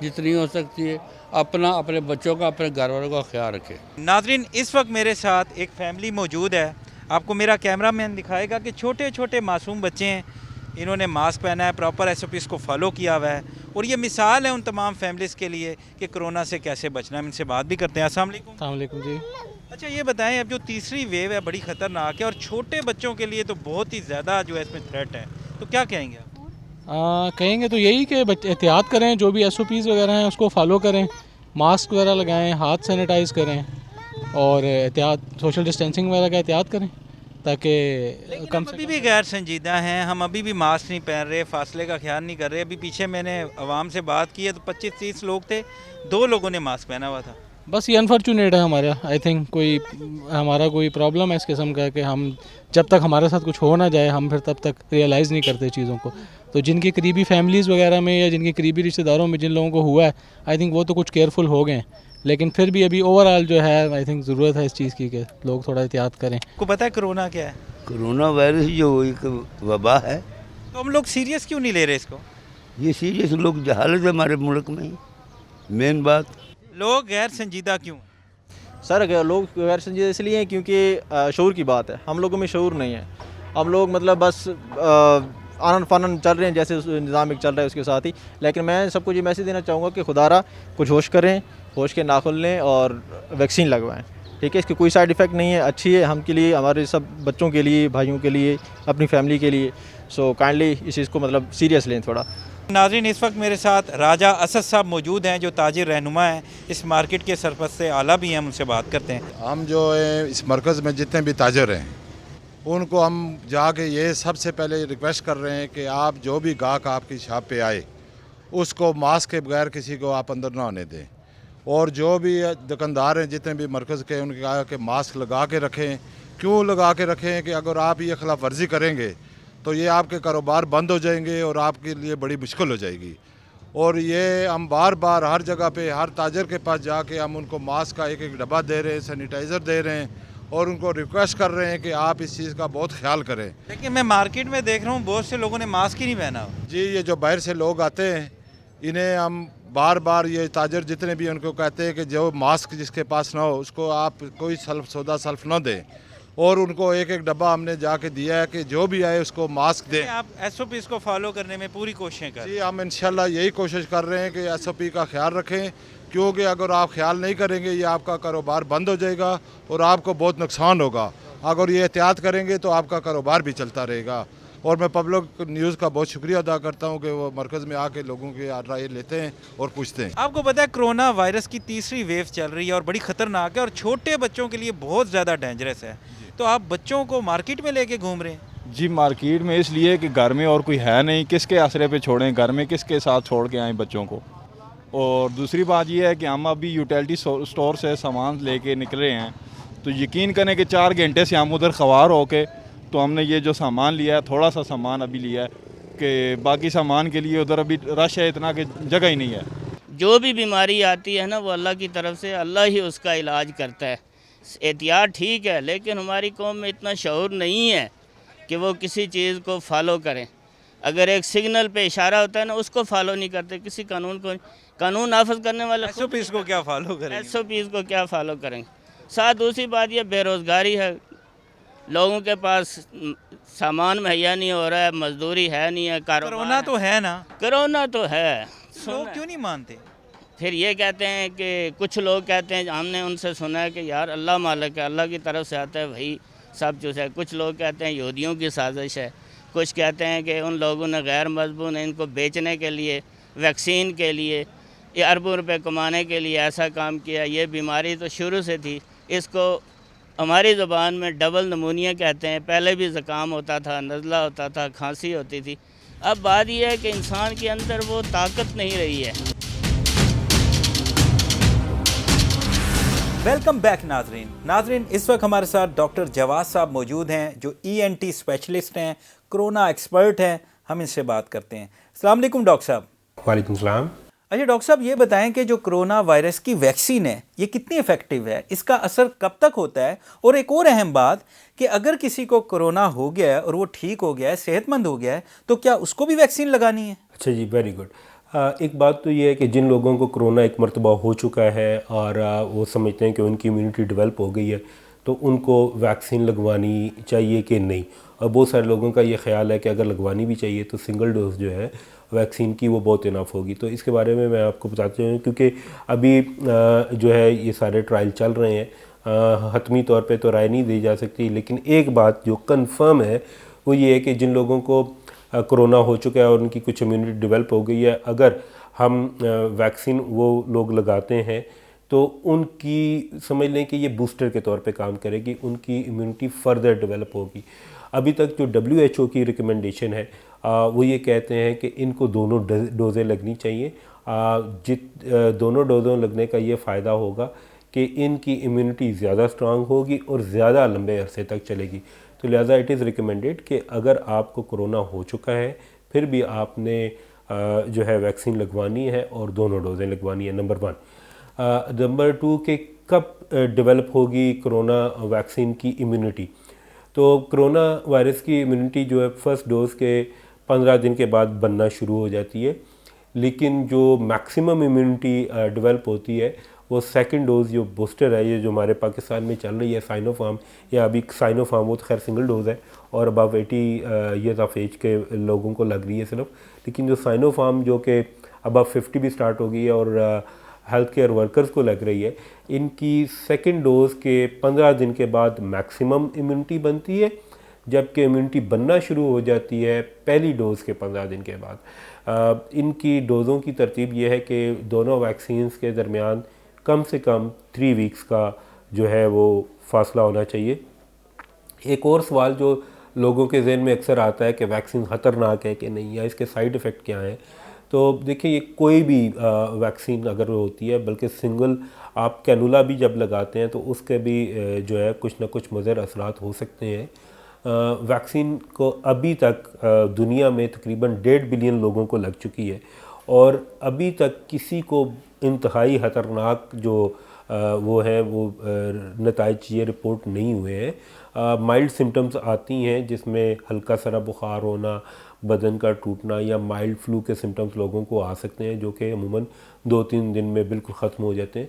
جتنی ہو سکتی ہے اپنا، اپنے بچوں کا، اپنے گھر والوں کا خیال رکھے. ناظرین اس وقت میرے ساتھ ایک فیملی موجود ہے. آپ کو میرا کیمرہ مین دکھائے گا کہ چھوٹے چھوٹے معصوم بچے ہیں. انہوں نے ماسک پہنا ہے, پراپر SOPs کو فالو کیا ہوا ہے, اور یہ مثال ہے ان تمام فیملیز کے لیے کہ کرونا سے کیسے بچنا ہے. ہم ان سے بات بھی کرتے ہیں. السلام علیکم. السلام علیکم جی. اچھا یہ بتائیں, اب جو تیسری ویو ہے بڑی خطرناک ہے اور چھوٹے بچوں کے لیے تو بہت ہی زیادہ جو ہے اس میں تھریٹ ہے, تو کیا کہیں گے آپ؟ کہیں گے تو یہی کہ احتیاط کریں, جو بھی SOPs وغیرہ ہیں اس کو فالو کریں, ماسک وغیرہ لگائیں, ہاتھ سینیٹائز کریں, اور احتیاط سوشل ڈسٹینسنگ وغیرہ کا احتیاط کریں تاکہ لیکن ہم ابھی بھی غیر سنجیدہ ہیں. ہم ابھی بھی ماسک نہیں پہن رہے, فاصلے کا خیال نہیں کر رہے. ابھی پیچھے میں نے عوام سے بات کی ہے تو 25-30 لوگ تھے, 2 لوگوں نے ماسک پہنا ہوا تھا. بس یہ انفارچونیٹ ہے ہمارا. آئی تھنک ہمارا کوئی پرابلم ہے اس قسم کا کہ ہم جب تک ہمارے ساتھ کچھ ہو نہ جائے ہم پھر تب تک ریئلائز نہیں کرتے چیزوں کو. تو جن کی قریبی فیملیز وغیرہ میں یا جن کی قریبی رشتہ داروں میں جن لوگوں کو ہوا ہے, آئی تھنک وہ تو کچھ کیئرفل ہو گئے ہیں, لیکن پھر بھی ابھی اوور آل جو ہے آئی تھنک ضرورت ہے اس چیز کی کہ لوگ تھوڑا احتیاط کریں. آپ کو پتہ ہے کرونا کیا ہے؟ کرونا وائرس جو ایک وبا ہے, تو ہم لوگ سیریس کیوں نہیں لے رہے اس کو؟ یہ سیریس لوگ جہالت ہے ہمارے ملک میں. مین بات لوگ غیر سنجیدہ کیوں؟ سر لوگ غیر سنجیدہ اس لیے ہیں کیونکہ شعور کی بات ہے. ہم لوگوں میں شعور نہیں ہے. ہم لوگ مطلب بس آنن فانن چل رہے ہیں جیسے نظام ایک چل رہا ہے اس کے ساتھ ہی. لیکن میں سب کو یہ میسیج دینا چاہوں گا کہ خدا را کچھ ہوش کریں, ہوش کے ناخن لیں اور ویکسین لگوائیں. ٹھیک ہے, اس کی کوئی سائیڈ ایفیکٹ نہیں ہے, اچھی ہے ہم کے لیے, ہمارے سب بچوں کے لیے, بھائیوں کے لیے, اپنی فیملی کے لیے. سو کائنڈلی اس چیز کو مطلب سیریس لیں تھوڑا. ناظرین اس وقت میرے ساتھ راجہ اسد صاحب موجود ہیں جو تاجر رہنما ہیں, اس مارکیٹ کے سرپرست اعلیٰ بھی ہیں. ہم ان سے بات کرتے ہیں. ہم جو اس مرکز میں جتنے بھی تاجر ہیں ان کو ہم جا کے یہ سب سے پہلے ریکویسٹ کر رہے ہیں کہ آپ جو بھی گاہک آپ کی شاپ پہ آئے اس کو ماسک کے بغیر کسی کو آپ اندر نہ آنے دیں, اور جو بھی دکاندار ہیں جتنے بھی مرکز کے ان کے کہا کہ ماسک لگا کے رکھیں. کیوں لگا کے رکھیں کہ اگر آپ یہ خلاف ورزی کریں گے تو یہ آپ کے کاروبار بند ہو جائیں گے اور آپ کے لیے بڑی مشکل ہو جائے گی. اور یہ ہم بار بار ہر جگہ پہ ہر تاجر کے پاس جا کے ہم ان کو ماسک کا ایک ایک ڈبہ دے رہے ہیں, سینیٹائزر دے رہے ہیں, اور ان کو ریکویسٹ کر رہے ہیں کہ آپ اس چیز کا بہت خیال کریں. لیکن میں مارکیٹ میں دیکھ رہا ہوں بہت سے لوگوں نے ماسک ہی نہیں پہنا. جی یہ جو باہر سے لوگ آتے ہیں انہیں ہم بار بار یہ تاجر جتنے بھی ان کو کہتے ہیں کہ جو ماسک جس کے پاس نہ ہو اس کو آپ کوئی سودا سلف نہ دیں, اور ان کو ایک ایک ڈبہ ہم نے جا کے دیا ہے کہ جو بھی آئے اس کو ماسک دیں. آپ SOPs کو فالو کرنے میں پوری کوششیں کریں. جی ہم انشاءاللہ یہی کوشش کر رہے ہیں کہ SOP کا خیال رکھیں, کیونکہ اگر آپ خیال نہیں کریں گے یہ آپ کا کاروبار بند ہو جائے گا اور آپ کو بہت نقصان ہوگا. اگر یہ احتیاط کریں گے تو آپ کا کاروبار بھی چلتا رہے گا. اور میں پبلک نیوز کا بہت شکریہ ادا کرتا ہوں کہ وہ مرکز میں آ کے لوگوں کی رائے لیتے ہیں اور پوچھتے ہیں. آپ کو پتہ ہے کرونا وائرس کی تیسری ویو چل رہی ہے اور بڑی خطرناک ہے اور چھوٹے بچوں کے لیے بہت زیادہ ڈینجرس ہے. تو آپ بچوں کو مارکیٹ میں لے کے گھوم رہے ہیں؟ جی مارکیٹ میں اس لیے کہ گھر میں اور کوئی ہے نہیں, کس کے آسرے پہ چھوڑیں, گھر میں کس کے ساتھ چھوڑ کے آئیں بچوں کو. اور دوسری بات یہ ہے کہ ہم ابھی یوٹیلٹی سٹور سے سامان لے کے نکلے ہیں, تو یقین کریں کہ 4 گھنٹے سے ہم ادھر خوار ہو کے تو ہم نے یہ جو سامان لیا ہے تھوڑا سا سامان ابھی لیا ہے کہ باقی سامان کے لیے ادھر ابھی رش ہے اتنا کہ جگہ ہی نہیں ہے. جو بھی بیماری آتی ہے نا وہ اللہ کی طرف سے, اللہ ہی اس کا علاج کرتا ہے. احتیاط ٹھیک ہے لیکن ہماری قوم میں اتنا شعور نہیں ہے کہ وہ کسی چیز کو فالو کریں. اگر ایک سگنل پہ اشارہ ہوتا ہے نا اس کو فالو نہیں کرتے, کسی قانون کو, قانون نافذ کرنے والے SOPs کو کیا فالو کریں گے؟ SOPs کو کیا فالو کریں گے. ساتھ دوسری بات یہ بے روزگاری ہے, لوگوں کے پاس سامان مہیا نہیں ہو رہا ہے, مزدوری ہے نہیں ہے, کرونا تو ہے نا, کرونا تو ہے. لوگ کیوں نہیں مانتے؟ پھر یہ کہتے ہیں کہ کچھ لوگ کہتے ہیں, ہم نے ان سے سنا ہے کہ یار اللہ مالک ہے, اللہ کی طرف سے آتا ہے وہی سب چیز ہے. کچھ لوگ کہتے ہیں یہودیوں کی سازش ہے, کچھ کہتے ہیں کہ ان لوگوں نے غیر مضمون ان کو بیچنے کے لیے, ویکسین کے لیے, یہ اربوں روپے کمانے کے لیے ایسا کام کیا. یہ بیماری تو شروع سے تھی, اس کو ہماری زبان میں ڈبل نمونیا کہتے ہیں. پہلے بھی زکام ہوتا تھا, نزلہ ہوتا تھا, کھانسی ہوتی تھی. اب بات یہ ہے کہ انسان کے اندر وہ طاقت نہیں رہی ہے. ویلکم بیک ناظرین اس وقت ہمارے ساتھ ڈاکٹر جواز صاحب موجود ہیں جو ENT اسپیشلسٹ ہیں, کرونا ایکسپرٹ ہیں. ہم ان سے بات کرتے ہیں. السلام علیکم ڈاکٹر صاحب. وعلیکم السلام. اچھا ڈاکٹر صاحب یہ بتائیں کہ جو کرونا وائرس کی ویکسین ہے یہ کتنی ایفیکٹیو ہے, اس کا اثر کب تک ہوتا ہے, اور ایک اور اہم بات کہ اگر کسی کو کرونا ہو گیا ہے اور وہ ٹھیک ہو گیا ہے, صحت مند ہو گیا ہے, تو کیا اس کو بھی ویکسین لگانی ہے؟ اچھا جی, ویری گڈ. ایک بات تو یہ ہے کہ جن لوگوں کو کرونا ایک مرتبہ ہو چکا ہے اور وہ سمجھتے ہیں کہ ان کی امیونٹی ڈیولپ ہو گئی ہے تو ان کو ویکسین لگوانی چاہیے کہ نہیں. اور بہت سارے لوگوں کا یہ خیال ہے کہ اگر لگوانی بھی چاہیے تو سنگل ڈوز جو ہے ویکسین کی وہ بہت انف ہوگی. تو اس کے بارے میں آپ کو بتاتے ہیں کیونکہ ابھی جو ہے یہ سارے ٹرائل چل رہے ہیں, حتمی طور پہ تو رائے نہیں دی جا سکتی, لیکن ایک بات جو کنفرم ہے وہ یہ ہے کہ جن لوگوں کو کرونا ہو چکا ہے اور ان کی کچھ امیونٹی ڈیولپ ہو گئی ہے, اگر ہم ویکسین وہ لوگ لگاتے ہیں تو ان کی سمجھ لیں کہ یہ بوسٹر کے طور پہ کام کرے گی, ان کی امیونٹی فردر ڈیولپ ہوگی. ابھی تک جو WHO کی ریکمنڈیشن ہے وہ یہ کہتے ہیں کہ ان کو دونوں ڈوزیں لگنی چاہیے. دونوں ڈوزوں لگنے کا یہ فائدہ ہوگا کہ ان کی امیونٹی زیادہ سٹرانگ ہوگی اور زیادہ لمبے عرصے تک چلے گی. تو لہٰذا اٹ از ریکمینڈیڈ کہ اگر آپ کو کرونا ہو چکا ہے پھر بھی آپ نے جو ہے ویکسین لگوانی ہے اور دونوں ڈوزیں لگوانی ہے. نمبر 1. نمبر 2 کہ کب ڈیولپ ہوگی کرونا ویکسین کی امیونٹی. تو کرونا وائرس کی امیونٹی جو ہے فرسٹ ڈوز کے 15 دن کے بعد بننا شروع ہو جاتی ہے, لیکن جو میکسیمم امیونٹی ڈیولپ ہوتی ہے وہ سیکنڈ ڈوز جو بوسٹر ہے, یہ جو ہمارے پاکستان میں چل رہی ہے سائنو فارم, یا ابھی سائنو فارم وہ تو خیر سنگل ڈوز ہے اور ابو 80 ایئرز آف ایج کے لوگوں کو لگ رہی ہے صرف, لیکن جو سائنو فارم جو کہ ابو 50 بھی سٹارٹ ہو گئی ہے اور ہیلتھ کیئر ورکرز کو لگ رہی ہے, ان کی سیکنڈ ڈوز کے 15 دن کے بعد میکسیمم امیونٹی بنتی ہے, جبکہ امیونٹی بننا شروع ہو جاتی ہے پہلی ڈوز کے 15 دن کے بعد. ان کی ڈوزوں کی ترتیب یہ ہے کہ دونوں ویکسینز کے درمیان کم سے کم 3 ویکس کا جو ہے وہ فاصلہ ہونا چاہیے. ایک اور سوال جو لوگوں کے ذہن میں اکثر آتا ہے کہ ویکسین خطرناک ہے کہ نہیں, یا اس کے سائیڈ ایفیکٹ کیا ہیں. تو دیکھیں یہ کوئی بھی ویکسین اگر ہوتی ہے, بلکہ سنگل آپ کینولا بھی جب لگاتے ہیں تو اس کے بھی جو ہے کچھ نہ کچھ مضر اثرات ہو سکتے ہیں. ویکسین کو ابھی تک دنیا میں تقریباً 1.5 بلین لوگوں کو لگ چکی ہے اور ابھی تک کسی کو انتہائی خطرناک جو وہ ہیں وہ نتائج یہ رپورٹ نہیں ہوئے ہیں. مائلڈ سمٹمز آتی ہیں جس میں ہلکا سرا بخار ہونا, بدن کا ٹوٹنا یا مائلڈ فلو کے سمٹمز لوگوں کو آ سکتے ہیں جو کہ عموماً 2-3 دن میں بالکل ختم ہو جاتے ہیں.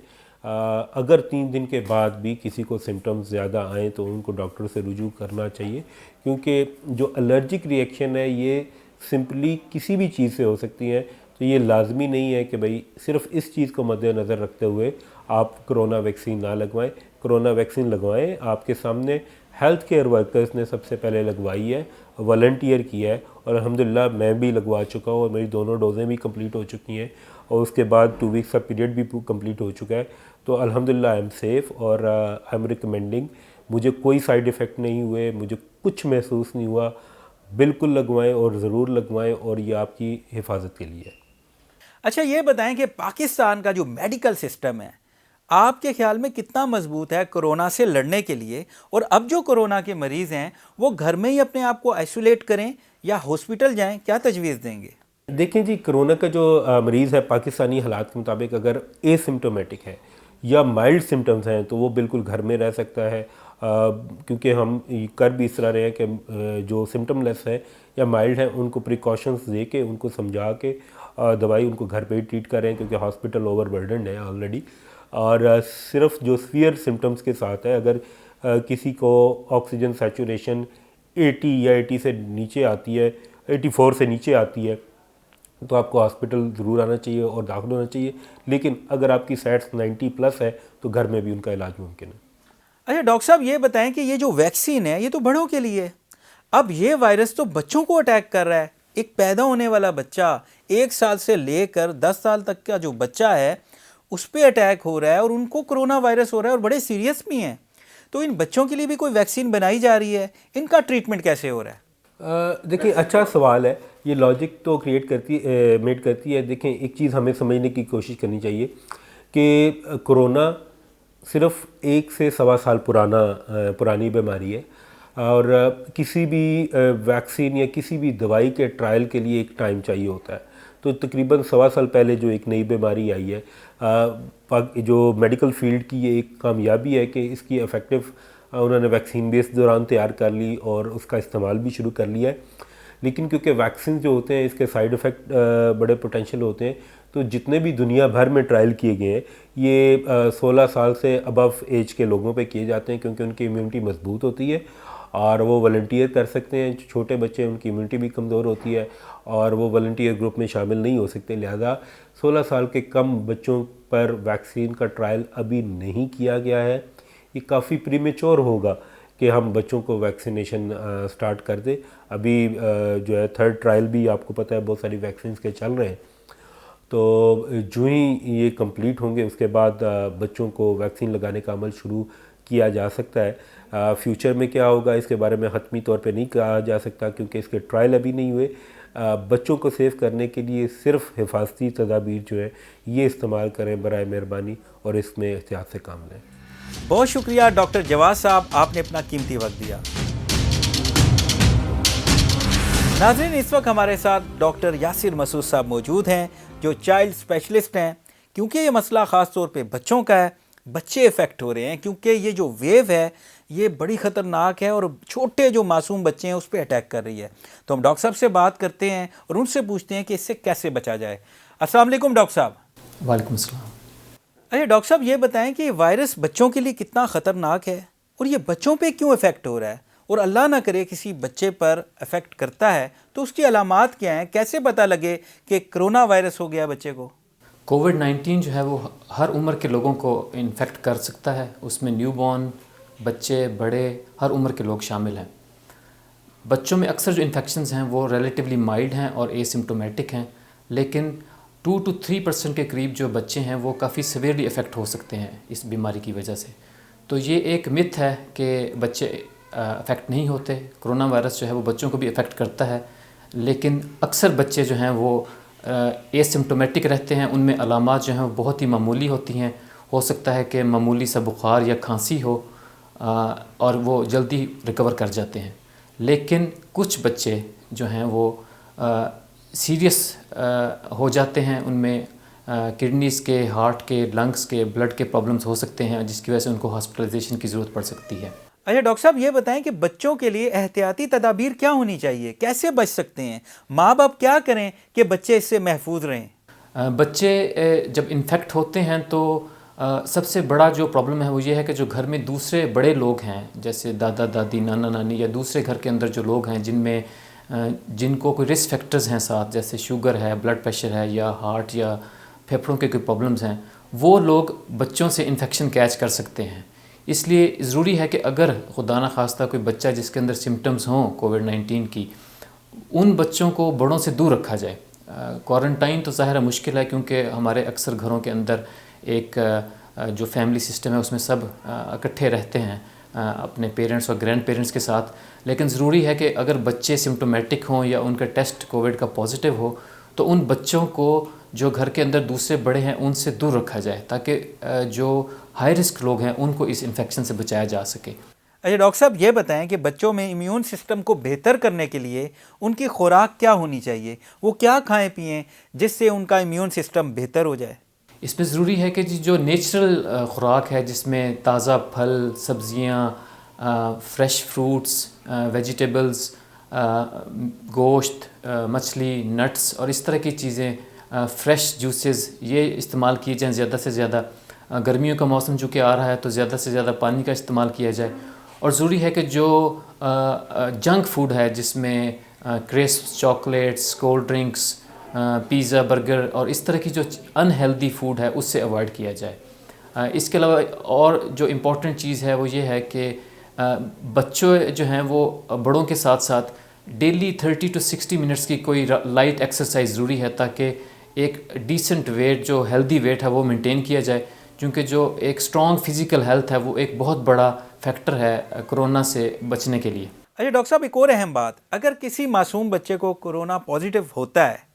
اگر 3 دن کے بعد بھی کسی کو سمٹمز زیادہ آئیں تو ان کو ڈاکٹر سے رجوع کرنا چاہیے, کیونکہ جو الرجک ری ایکشن ہے یہ سمپلی کسی بھی چیز سے ہو سکتی ہیں. تو یہ لازمی نہیں ہے کہ بھئی صرف اس چیز کو مد نظر رکھتے ہوئے آپ کرونا ویکسین نہ لگوائیں. کرونا ویکسین لگوائیں, آپ کے سامنے ہیلتھ کیئر ورکرز نے سب سے پہلے لگوائی ہے, والنٹیئر کیا ہے, اور الحمدللہ میں بھی لگوا چکا ہوں اور میری دونوں ڈوزیں بھی کمپلیٹ ہو چکی ہیں اور اس کے بعد 2 ویکس کا پیریڈ بھی کمپلیٹ ہو چکا ہے. تو الحمدللہ آئی ایم سیف اور آئی ایم ریکمینڈنگ. مجھے کوئی سائیڈ ایفیکٹ نہیں ہوئے, مجھے کچھ محسوس نہیں ہوا. بالکل لگوائیں اور ضرور لگوائیں, اور یہ آپ کی حفاظت کے لیے ہے. اچھا یہ بتائیں کہ پاکستان کا جو میڈیکل سسٹم ہے آپ کے خیال میں کتنا مضبوط ہے کرونا سے لڑنے کے لیے, اور اب جو کرونا کے مریض ہیں وہ گھر میں ہی اپنے آپ کو آئسولیٹ کریں یا ہاسپٹل جائیں, کیا تجویز دیں گے؟ دیکھیں جی, کرونا کا جو مریض ہے پاکستانی حالات کے مطابق اگر اے سمٹومیٹک ہے یا مائلڈ سمٹمز ہیں تو وہ بالکل گھر میں رہ سکتا ہے, کیونکہ ہم کر بھی اس طرح رہے ہیں کہ جو سمٹم لیس ہیں یا مائلڈ ہیں ان کو پریکاشنز دے کے, ان کو سمجھا کے دوائی ان کو گھر پہ ہی ٹریٹ کریں, کیونکہ ہاسپٹل اوور برڈنڈ ہے آلریڈی. اور صرف جو سویئر سمٹمز کے ساتھ ہے, اگر کسی کو آکسیجن سیچوریشن 80 یا 80 سے نیچے آتی ہے, 84 سے نیچے آتی ہے, تو آپ کو ہاسپٹل ضرور آنا چاہیے اور داخل ہونا چاہیے. لیکن اگر آپ کی سیٹس 90+ ہے تو گھر میں بھی ان کا علاج ممکن ہے. اچھا ڈاکٹر صاحب یہ بتائیں کہ یہ جو ویکسین ہے یہ تو بڑوں کے لیے ہے, اب یہ وائرس تو بچوں کو اٹیک کر رہا ہے. ایک پیدا ہونے والا بچہ 1 سال سے لے کر 10 سال تک کا جو بچہ ہے اس پہ اٹیک ہو رہا ہے اور ان کو کرونا وائرس ہو رہا ہے اور بڑے سیریس بھی ہیں. تو ان بچوں کے لیے بھی کوئی ویکسین بنائی جا رہی ہے, ان کا ٹریٹمنٹ کیسے ہو رہا ہے؟ دیکھیں اچھا سوال ہے, یہ لاجک تو میڈ کرتی ہے. دیکھیں ایک چیز ہمیں سمجھنے کی کوشش کرنی چاہیے کہ کرونا صرف 1 سے 1.25 سال پرانی بیماری ہے, اور کسی بھی ویکسین یا کسی بھی دوائی کے ٹرائل کے لیے ایک ٹائم چاہیے ہوتا ہے. تو تقریباً 1.25 سال پہلے جو ایک نئی بیماری آئی ہے, جو میڈیکل فیلڈ کی یہ ایک کامیابی ہے کہ اس کی افیکٹو انہوں نے ویکسین بھی اس دوران تیار کر لی اور اس کا استعمال بھی شروع کر لیا ہے. لیکن کیونکہ ویکسین جو ہوتے ہیں اس کے سائیڈ افیکٹ بڑے پوٹینشیل ہوتے ہیں، تو جتنے بھی دنیا بھر میں ٹرائل کیے گئے ہیں یہ 16 سال سے ابو ایج کے لوگوں پہ کیے جاتے ہیں، کیونکہ ان کی امیونٹی مضبوط ہوتی ہے اور وہ والنٹیئر کر سکتے ہیں. چھوٹے بچے ان کی امیونٹی بھی کمزور ہوتی ہے اور وہ والنٹیئر گروپ میں شامل نہیں ہو سکتے، لہذا 16 سال کے کم بچوں پر ویکسین کا ٹرائل ابھی نہیں کیا گیا ہے. یہ کافی پریمیچور ہوگا کہ ہم بچوں کو ویکسینیشن سٹارٹ کر دیں. ابھی جو ہے 3rd ٹرائل بھی آپ کو پتہ ہے بہت ساری ویکسینز کے چل رہے ہیں، تو جو ہی یہ کمپلیٹ ہوں گے اس کے بعد بچوں کو ویکسین لگانے کا عمل شروع کیا جا سکتا ہے. فیوچر میں کیا ہوگا اس کے بارے میں حتمی طور پہ نہیں کہا جا سکتا کیونکہ اس کے ٹرائل ابھی نہیں ہوئے. بچوں کو سیو کرنے کے لیے صرف حفاظتی تدابیر جو ہے یہ استعمال کریں برائے مہربانی اور اس میں احتیاط سے کام لیں. بہت شکریہ ڈاکٹر جواد صاحب، آپ نے اپنا قیمتی وقت دیا. ناظرین، اس وقت ہمارے ساتھ ڈاکٹر یاسر مسعود صاحب موجود ہیں جو چائلڈ اسپیشلسٹ ہیں. کیونکہ یہ مسئلہ خاص طور پہ بچوں کا ہے، بچے افیکٹ ہو رہے ہیں کیونکہ یہ جو ویو ہے یہ بڑی خطرناک ہے اور چھوٹے جو معصوم بچے ہیں اس پہ اٹیک کر رہی ہے. تو ہم ڈاکٹر صاحب سے بات کرتے ہیں اور ان سے پوچھتے ہیں کہ اس سے کیسے بچا جائے. السلام علیکم ڈاکٹر صاحب. وعلیکم السلام. اچھا ڈاکٹر صاحب، یہ بتائیں کہ یہ وائرس بچوں کے لیے کتنا خطرناک ہے اور یہ بچوں پہ کیوں افیکٹ ہو رہا ہے، اور اللہ نہ کرے کسی بچے پر افیکٹ کرتا ہے تو اس کی علامات کیا ہیں، کیسے پتہ لگے کہ کرونا وائرس ہو گیا بچے کو؟ کووڈ-19 جو ہے وہ ہر عمر کے لوگوں کو انفیکٹ کر سکتا ہے. اس میں نیو بورن، بچے، بڑے، ہر عمر کے لوگ شامل ہیں. بچوں میں اکثر جو انفیکشنز ہیں وہ ریلیٹیولی مائلڈ ہیں اور اے سمپٹومیٹک ہیں، لیکن 2 to 3% کے قریب جو بچے ہیں وہ کافی سیویئرلی افیکٹ ہو سکتے ہیں اس بیماری کی وجہ سے. تو یہ ایک متھ ہے کہ بچے افیکٹ نہیں ہوتے. کرونا وائرس جو ہے وہ بچوں کو بھی افیکٹ کرتا ہے، لیکن اکثر بچے جو ہیں وہ اے سمپٹومیٹک رہتے ہیں. ان میں علامات جو ہیں وہ بہت ہی معمولی ہوتی ہیں. ہو سکتا ہے کہ معمولی سا بخار یا کھانسی ہو اور وہ جلدی ریکور کر جاتے ہیں. لیکن کچھ بچے جو ہیں وہ سیریس ہو جاتے ہیں. ان میں کڈنیز کے، ہارٹ کے، لنگس کے، بلڈ کے پرابلمز ہو سکتے ہیں جس کی وجہ سے ان کو ہاسپٹلائزیشن کی ضرورت پڑ سکتی ہے. اچھا ڈاکٹر صاحب، یہ بتائیں کہ بچوں کے لیے احتیاطی تدابیر کیا ہونی چاہیے، کیسے بچ سکتے ہیں، ماں باپ کیا کریں کہ بچے اس سے محفوظ رہیں؟ بچے جب انفیکٹ ہوتے ہیں تو سب سے بڑا جو پرابلم ہے وہ یہ ہے کہ جو گھر میں دوسرے بڑے لوگ ہیں جیسے دادا دادی، نانا نانی، یا دوسرے گھر کے اندر جو لوگ ہیں جن کو کوئی رسک فیکٹرز ہیں ساتھ، جیسے شوگر ہے، بلڈ پریشر ہے، یا ہارٹ یا پھیپھڑوں کے کوئی پرابلمز ہیں، وہ لوگ بچوں سے انفیکشن کیچ کر سکتے ہیں. اس لیے ضروری ہے کہ اگر خدا نخواستہ کوئی بچہ جس کے اندر سمٹمز ہوں کووڈ-19 کی، ان بچوں کو بڑوں سے دور رکھا جائے. کوارنٹائن تو ظاہر مشکل ہے کیونکہ ہمارے اکثر گھروں کے اندر ایک جو فیملی سسٹم ہے اس میں سب اکٹھے رہتے ہیں اپنے پیرنٹس اور گرینڈ پیرنٹس کے ساتھ. لیکن ضروری ہے کہ اگر بچے سمٹومیٹک ہوں یا ان کا ٹیسٹ کووڈ کا پازیٹیو ہو تو ان بچوں کو جو گھر کے اندر دوسرے بڑے ہیں ان سے دور رکھا جائے تاکہ جو ہائی رسک لوگ ہیں ان کو اس انفیکشن سے بچایا جا سکے. اچھا ڈاکٹر صاحب، یہ بتائیں کہ بچوں میں امیون سسٹم کو بہتر کرنے کے لیے ان کی خوراک کیا ہونی چاہیے، وہ کیا کھائیں پئیں جس سے ان کا امیون سسٹم بہتر ہو جائے؟ اس میں ضروری ہے کہ جو نیچرل خوراک ہے جس میں تازہ پھل، سبزیاں، فریش فروٹس، ویجیٹیبلز، گوشت، مچھلی، نٹس اور اس طرح کی چیزیں، فریش جوسز، یہ استعمال کیے جائیں زیادہ سے زیادہ. گرمیوں کا موسم چونکہ آ رہا ہے تو زیادہ سے زیادہ پانی کا استعمال کیا جائے. اور ضروری ہے کہ جو جنک فوڈ ہے جس میں crisps, chocolates, cold drinks, pizza, burger اور اس طرح کی جو ان ہیلدی فوڈ ہے اس سے اوائڈ کیا جائے. اس کے علاوہ اور جو امپورٹنٹ چیز ہے وہ یہ ہے کہ بچوں جو ہیں وہ بڑوں کے ساتھ ساتھ ڈیلی 30 to 60 منٹس کی کوئی لائٹ ایکسرسائز ضروری ہے تاکہ ایک ڈیسنٹ ویٹ، جو ہیلدی ویٹ ہے وہ مینٹین کیا جائے، کیونکہ جو ایک اسٹرانگ فزیکل ہیلتھ ہے وہ ایک بہت بڑا فیکٹر ہے کرونا سے بچنے کے لیے. اچھا ڈاکٹر صاحب، ایک اور اہم بات، اگر کسی معصوم بچے کو کرونا پازیٹیو ہوتا ہے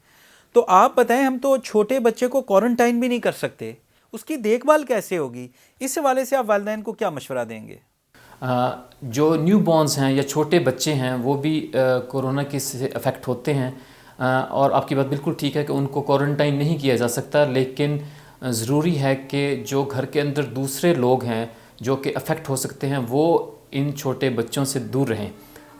تو آپ بتائیں، ہم تو چھوٹے بچے کو کوارنٹائن بھی نہیں کر سکتے، اس کی دیکھ بھال کیسے ہوگی؟ اس حوالے سے آپ والدین کو کیا مشورہ دیں گے؟ جو نیو بورنز ہیں یا چھوٹے بچے ہیں وہ بھی کورونا کے سے افیکٹ ہوتے ہیں، اور آپ کی بات بالکل ٹھیک ہے کہ ان کو کوارنٹائن نہیں کیا جا سکتا، لیکن ضروری ہے کہ جو گھر کے اندر دوسرے لوگ ہیں جو کہ افیکٹ ہو سکتے ہیں وہ ان چھوٹے بچوں سے دور رہیں.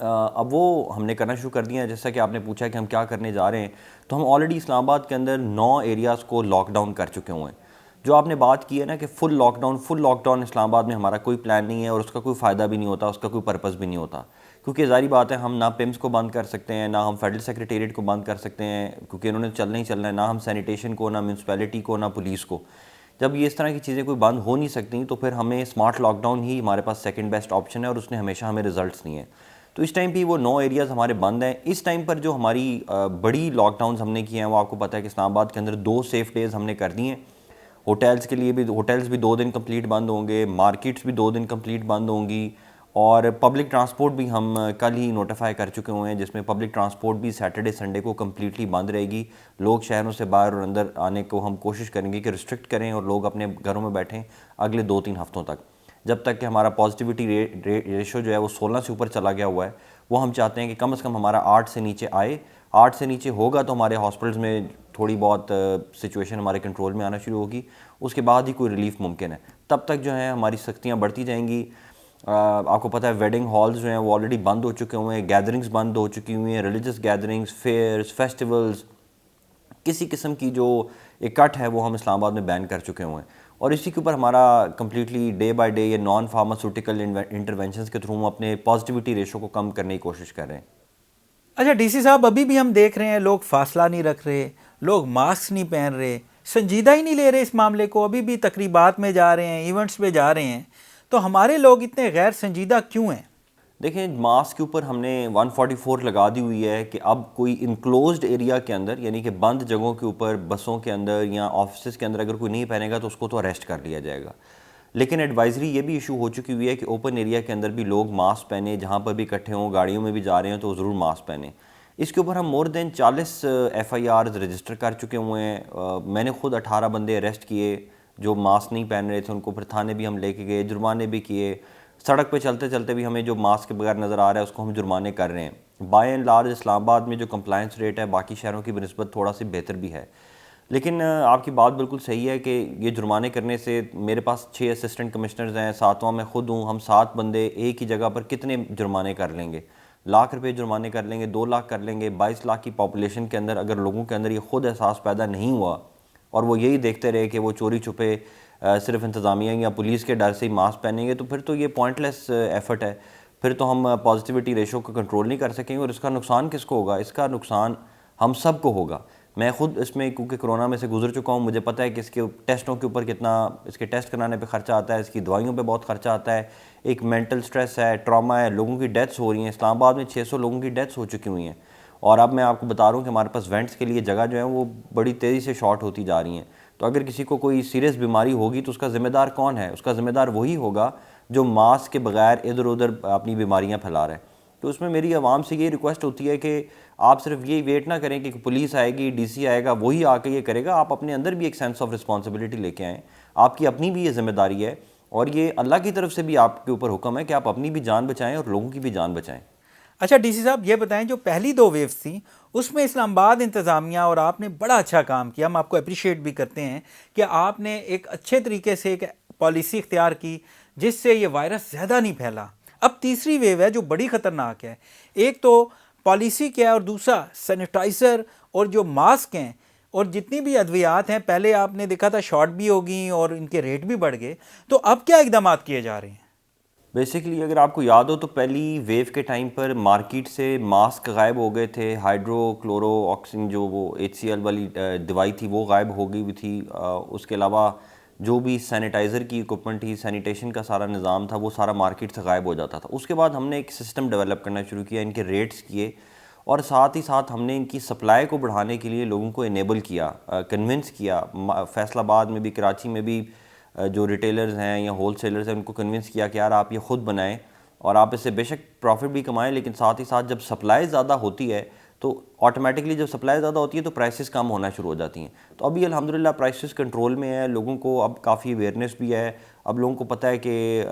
اب وہ ہم نے کرنا شروع کر دیا ہے. جیسا کہ آپ نے پوچھا کہ ہم کیا کرنے جا رہے ہیں, تو ہم آلریڈی اسلام آباد کے اندر 9 ایریاز کو لاک ڈاؤن کر چکے ہوئے ہیں. جو آپ نے بات کی ہے نا کہ فل لاک ڈاؤن اسلام آباد میں ہمارا کوئی پلان نہیں ہے, اور اس کا کوئی فائدہ بھی نہیں ہوتا, اس کا کوئی پرپس بھی نہیں ہوتا, کیونکہ ظاہری بات ہے ہم نہ پمس کو بند کر سکتے ہیں, نہ ہم فیڈرل سیکریٹریٹ کو بند کر سکتے ہیں کیونکہ انہوں نے چلنا ہی چلنا ہے, نہ ہم سینیٹیشن کو, نہ میونسپیلٹی کو, نہ پولیس کو. جب یہ اس طرح کی چیزیں کوئی بند ہو نہیں سکتی تو پھر ہمیں اسمارٹ لاک ڈاؤن ہی ہمارے پاس سیکنڈ بیسٹ آپشن ہے, اور اس نے ہمیشہ ہمیں رزلٹس نہیں ہیں. تو اس ٹائم پہ وہ 9 ایریاز ہمارے بند ہیں. اس ٹائم پر جو ہماری بڑی لاک ڈاؤنز ہم نے کیے ہیں, وہ آپ کو پتہ ہے کہ اسلام آباد کے اندر 2 سیف ڈیز ہم نے کر دی ہیں. ہوٹلز کے لیے بھی, ہوٹلز بھی 2 دن کمپلیٹ بند ہوں گے, مارکیٹس بھی 2 دن کمپلیٹ بند ہوں گی, اور پبلک ٹرانسپورٹ بھی ہم کل ہی نوٹیفائی کر چکے ہوئے ہیں, جس میں پبلک ٹرانسپورٹ بھی سیٹرڈے سنڈے کو کمپلیٹلی بند رہے گی. لوگ شہروں سے باہر اور اندر آنے کو ہم کوشش کریں گے کہ ریسٹرکٹ کریں, اور لوگ اپنے گھروں میں بیٹھیں اگلے 2-3 ہفتوں تک, جب تک کہ ہمارا پازیٹیوٹی ریشو جو ہے وہ 16 سے اوپر چلا گیا ہوا ہے. وہ ہم چاہتے ہیں کہ کم از کم ہمارا 8 سے نیچے آئے. 8 سے نیچے ہوگا تو ہمارے ہاسپٹلز میں تھوڑی بہت سچویشن ہمارے کنٹرول میں آنا شروع ہوگی, اس کے بعد ہی کوئی ریلیف ممکن ہے. تب تک جو ہے ہماری سختیاں بڑھتی جائیں گی. آپ کو پتہ ہے ویڈنگ ہالز جو ہیں وہ آلریڈی بند ہو چکے ہوئے ہیں, گیدرنگز بند ہو چکی ہوئی ہیں, ریلیجس گیدرنگز, فیئرز, فیسٹیولز, کسی قسم کی جو اکٹھ ہے وہ ہم اسلام آباد میں بین کر چکے ہوئے ہیں. اور اسی کے اوپر ہمارا کمپلیٹلی ڈے بائی ڈے یہ نان فارماسیوٹیکل انٹرونشنز کے تھرو ہم اپنے پازیٹیوٹی ریشو کو کم کرنے کی کوشش کر رہے ہیں. اچھا ڈی سی صاحب, ابھی بھی ہم دیکھ رہے ہیں لوگ فاصلہ نہیں رکھ رہے, لوگ ماسک نہیں پہن رہے, سنجیدہ ہی نہیں لے رہے اس معاملے کو, ابھی بھی تقریبات میں جا رہے ہیں, ایونٹس میں جا رہے ہیں. تو ہمارے لوگ اتنے غیر سنجیدہ کیوں ہیں؟ دیکھیں, ماسک کے اوپر ہم نے 144 لگا دی ہوئی ہے کہ اب کوئی انکلوزڈ ایریا کے اندر, یعنی کہ بند جگہوں کے اوپر, بسوں کے اندر یا آفسز کے اندر اگر کوئی نہیں پہنے گا تو اس کو تو اریسٹ کر لیا جائے گا. لیکن ایڈوائزری یہ بھی ایشو ہو چکی ہوئی ہے کہ اوپن ایریا کے اندر بھی لوگ ماسک پہنیں, جہاں پر بھی اکٹھے ہوں, گاڑیوں میں بھی جا رہے ہیں تو ضرور ماسک پہنیں. اس کے اوپر ہم مور دین 40 FIRs رجسٹر کر چکے ہوئے ہیں. میں نے خود 18 بندے اریسٹ کیے جو ماسک نہیں پہن رہے تھے, ان کو پھر تھانے بھی ہم لے کے گئے, جرمانے بھی کیے. سڑک پہ چلتے چلتے بھی ہمیں جو ماسک کے بغیر نظر آ رہا ہے اس کو ہم جرمانے کر رہے ہیں. بائی اینڈ لارج اسلام آباد میں جو کمپلائنس ریٹ ہے باقی شہروں کی بنسبت تھوڑا سی بہتر بھی ہے. لیکن آپ کی بات بالکل صحیح ہے کہ یہ جرمانے کرنے سے, میرے پاس 6 اسسٹنٹ کمشنرز ہیں, 7واں میں خود ہوں, ہم 7 بندے ایک ہی جگہ پر کتنے جرمانے کر لیں گے؟ لاکھ روپے جرمانے کر لیں گے, 2 لاکھ کر لیں گے. 22 لاکھ کی پاپولیشن کے اندر اگر لوگوں کے اندر یہ خود احساس پیدا نہیں ہوا اور وہ یہی دیکھتے رہے کہ وہ چوری چھپے صرف انتظامیہ یا پولیس کے ڈر سے ہی ماسک پہنیں گے, تو پھر تو یہ پوائنٹ لیس ایفرٹ ہے. پھر تو ہم پازیٹیوٹی ریشو کو کنٹرول نہیں کر سکیں گے, اور اس کا نقصان کس کو ہوگا؟ اس کا نقصان ہم سب کو ہوگا. میں خود اس میں کیونکہ کرونا میں سے گزر چکا ہوں, مجھے پتہ ہے کہ اس کے ٹیسٹوں کے اوپر کتنا اس کے ٹیسٹ کرانے پہ خرچہ آتا ہے, اس کی دوائیوں پہ بہت خرچہ آتا ہے, ایک مینٹل سٹریس ہے, ٹراما ہے, لوگوں کی ڈیتھس ہو رہی ہیں. اسلام آباد میں 600 لوگوں کی ڈیتھس ہو چکی ہوئی ہیں, اور اب میں آپ کو بتا رہا ہوں کہ ہمارے پاس وینٹس کے لیے جگہ جو ہے وہ بڑی تیزی سے شارٹ ہوتی جا رہی ہیں. تو اگر کسی کو کوئی سیریس بیماری ہوگی تو اس کا ذمہ دار کون ہے؟ اس کا ذمہ دار وہی ہوگا جو ماسک کے بغیر ادھر ادھر اپنی بیماریاں پھیلا رہے ہیں. تو اس میں میری عوام سے یہ ریکویسٹ ہوتی ہے کہ آپ صرف یہ ویٹ نہ کریں کہ پولیس آئے گی, ڈی سی آئے گا, وہی آ کے یہ کرے گا. آپ اپنے اندر بھی ایک سینس آف رسپانسبلٹی لے کے آئیں. آپ کی اپنی بھی یہ ذمہ داری ہے, اور یہ اللہ کی طرف سے بھی آپ کے اوپر حکم ہے کہ آپ اپنی بھی جان بچائیں اور لوگوں کی بھی جان بچائیں. اچھا ڈی سی صاحب, یہ بتائیں جو پہلی 2 ویوز تھیں اس میں اسلام آباد انتظامیہ اور آپ نے بڑا اچھا کام کیا, ہم آپ کو اپریشیٹ بھی کرتے ہیں کہ آپ نے ایک اچھے طریقے سے ایک پالیسی اختیار کی جس سے یہ وائرس زیادہ نہیں پھیلا. اب تیسری ویو ہے جو بڑی خطرناک ہے. ایک تو پالیسی کیا ہے, اور دوسرا سینیٹائزر اور جو ماسک ہیں اور جتنی بھی ادویات ہیں, پہلے آپ نے دیکھا تھا شارٹ بھی ہو گئیں اور ان کے ریٹ بھی بڑھ گئے, تو اب کیا اقدامات کیے جا رہے ہیں؟ بیسیکلی اگر آپ کو یاد ہو تو پہلی ویو کے ٹائم پر مارکیٹ سے ماسک غائب ہو گئے تھے, ہائیڈرو کلورو آکسین جو وہ HCl والی دوائی تھی وہ غائب ہو گئی ہوئی تھی. اس کے علاوہ جو بھی سینیٹائزر کی اکوپمنٹ تھی, سینیٹیشن کا سارا نظام تھا, وہ سارا مارکیٹ سے غائب ہو جاتا تھا. اس کے بعد ہم نے ایک سسٹم ڈیولپ کرنا شروع کیا, ان کے ریٹس کیے, اور ساتھ ہی ساتھ ہم نے ان کی سپلائی کو بڑھانے کے لیے لوگوں کو انیبل کیا, کنونس کیا. فیصل آباد میں بھی, کراچی میں بھی جو ریٹیلرز ہیں یا ہول سیلرز ہیں ان کو کنونس کیا کہ یار آپ یہ خود بنائیں اور آپ اس سے بے شک پروفٹ بھی کمائیں, لیکن ساتھ ہی ساتھ جب سپلائی زیادہ ہوتی ہے تو آٹومیٹکلی جب سپلائی زیادہ ہوتی ہے تو پرائسز کم ہونا شروع ہو جاتی ہیں. تو ابھی الحمدللہ پرائسز کنٹرول میں ہے, لوگوں کو اب کافی اویئرنیس بھی ہے. اب لوگوں کو پتہ ہے کہ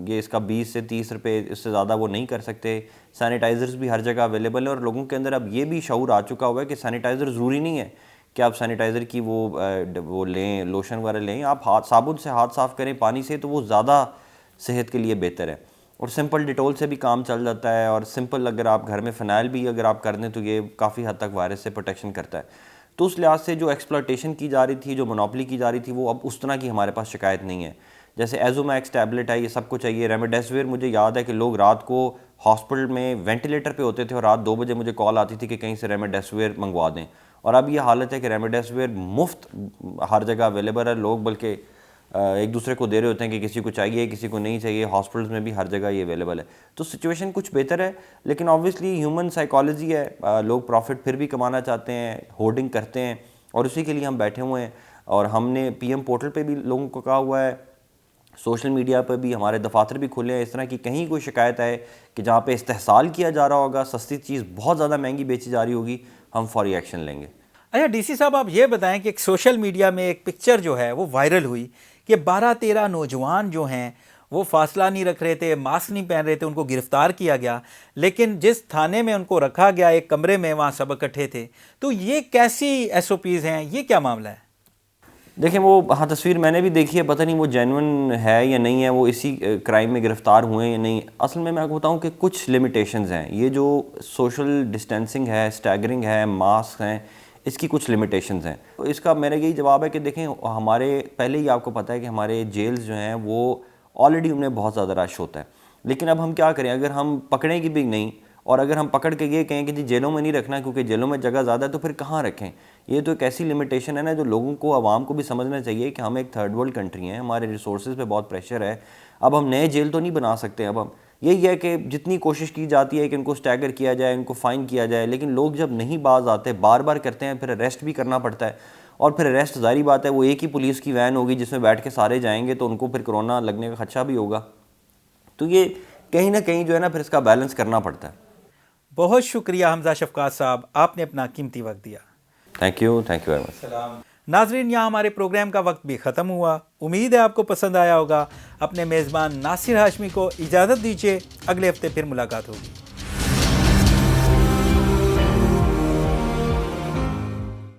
یہ اس کا 20 سے 30 روپے اس سے زیادہ وہ نہیں کر سکتے. سینیٹائزرز بھی ہر جگہ اویلیبل ہیں, اور لوگوں کے اندر اب یہ بھی شعور آ چکا ہوا ہے کہ سینیٹائزر ضروری نہیں ہے کہ آپ سینیٹائزر کی وہ لیں, لوشن وغیرہ لیں, آپ صابن سے ہاتھ صاف کریں پانی سے, تو وہ زیادہ صحت کے لیے بہتر ہے. اور سمپل ڈیٹول سے بھی کام چل جاتا ہے، اور سمپل اگر آپ گھر میں فنائل بھی اگر آپ کر دیں تو یہ کافی حد تک وائرس سے پروٹیکشن کرتا ہے. تو اس لحاظ سے جو ایکسپلوٹیشن کی جا رہی تھی، جو مونوپلی کی جا رہی تھی، وہ اب اس طرح کی ہمارے پاس شکایت نہیں ہے. جیسے ایزومیکس ٹیبلٹ ہے، یہ سب کچھ چاہیے. ریمڈیسویر مجھے یاد ہے کہ لوگ رات کو ہاسپٹل میں وینٹیلیٹر پہ ہوتے تھے اور رات 2 بجے مجھے کال آتی تھی کہ کہیں سے ریمڈیسویر منگوا دیں. اور اب یہ حالت ہے کہ ریمڈیسویر مفت ہر جگہ اویلیبل ہے. لوگ بلکہ ایک دوسرے کو دے رہے ہوتے ہیں کہ کسی کو چاہیے کسی کو نہیں چاہیے. ہاسپٹلز میں بھی ہر جگہ یہ اویلیبل ہے. تو سچویشن کچھ بہتر ہے، لیکن آبویسلی ہیومن سائیکالوجی ہے، لوگ پروفٹ پھر بھی کمانا چاہتے ہیں، ہورڈنگ کرتے ہیں، اور اسی کے لیے ہم بیٹھے ہوئے ہیں. اور ہم نے پی ایم پورٹل پہ بھی لوگوں کو کہا ہوا ہے، سوشل میڈیا پہ بھی ہمارے دفاتر بھی کھلے ہیں. اس طرح کی کہیں کوئی شکایت ہے کہ جہاں پہ استحصال کیا جا رہا ہوگا، سستی چیز بہت زیادہ مہنگی بیچی جا رہی ہوگی، ہم فوری ایکشن لیں گے. اچھا ڈی سی صاحب، آپ یہ بتائیں کہ ایک سوشل میڈیا میں ایک پکچر جو ہے وہ وائرل ہوئی کہ 12-13 نوجوان جو ہیں وہ فاصلہ نہیں رکھ رہے تھے، ماسک نہیں پہن رہے تھے، ان کو گرفتار کیا گیا، لیکن جس تھانے میں ان کو رکھا گیا ایک کمرے میں، وہاں سب اکٹھے تھے. تو یہ کیسی ایس او پیز ہیں، یہ کیا معاملہ ہے؟ دیکھیں وہ ہاں تصویر میں نے بھی دیکھی ہے، پتہ نہیں وہ جینون ہے یا نہیں ہے، وہ اسی کرائم میں گرفتار ہوئے ہیں یا نہیں. اصل میں آپ کو بتاؤں کہ کچھ لمیٹیشنز ہیں. یہ جو سوشل ڈسٹینسنگ ہے، اسٹیگرنگ ہے، ماسک ہیں، اس کی کچھ لمیٹیشنز ہیں. اس کا میرا یہی جواب ہے کہ دیکھیں ہمارے پہلے ہی آپ کو پتہ ہے کہ ہمارے جیلز جو ہیں وہ آلریڈی ان میں بہت زیادہ رش ہوتا ہے. لیکن اب ہم کیا کریں، اگر ہم پکڑیں گے بھی نہیں اور اگر ہم پکڑ کے یہ کہیں کہ جی جیلوں میں نہیں رکھنا کیونکہ جیلوں میں جگہ زیادہ ہے، تو پھر کہاں رکھیں؟ یہ تو ایک ایسی لمیٹیشن ہے نا جو لوگوں کو، عوام کو بھی سمجھنا چاہیے کہ ہم ایک تھرڈ ورلڈ کنٹری ہیں، ہمارے ریسورسز پہ بہت پریشر ہے. اب ہم نئے جیل تو نہیں بنا سکتے. اب ہم یہی ہے کہ جتنی کوشش کی جاتی ہے کہ ان کو اسٹیگر کیا جائے، ان کو فائن کیا جائے، لیکن لوگ جب نہیں باز آتے، بار بار کرتے ہیں، پھر اریسٹ بھی کرنا پڑتا ہے. اور پھر اریسٹ ظاہری بات ہے وہ ایک ہی پولیس کی وین ہوگی جس میں بیٹھ کے سارے جائیں گے، تو ان کو پھر کرونا لگنے کا خدشہ بھی ہوگا. تو یہ کہیں نہ کہیں جو ہے نا پھر اس کا بیلنس کرنا پڑتا ہے. بہت شکریہ حمزہ شفقات صاحب، آپ نے اپنا قیمتی وقت دیا. Thank you very much. ناظرین، یہاں ہمارے پروگرام کا وقت بھی ختم ہوا. امید ہے آپ کو پسند آیا ہوگا. اپنے میزبان ناصر ہاشمی کو اجازت دیجیے، اگلے ہفتے پھر ملاقات ہوگی.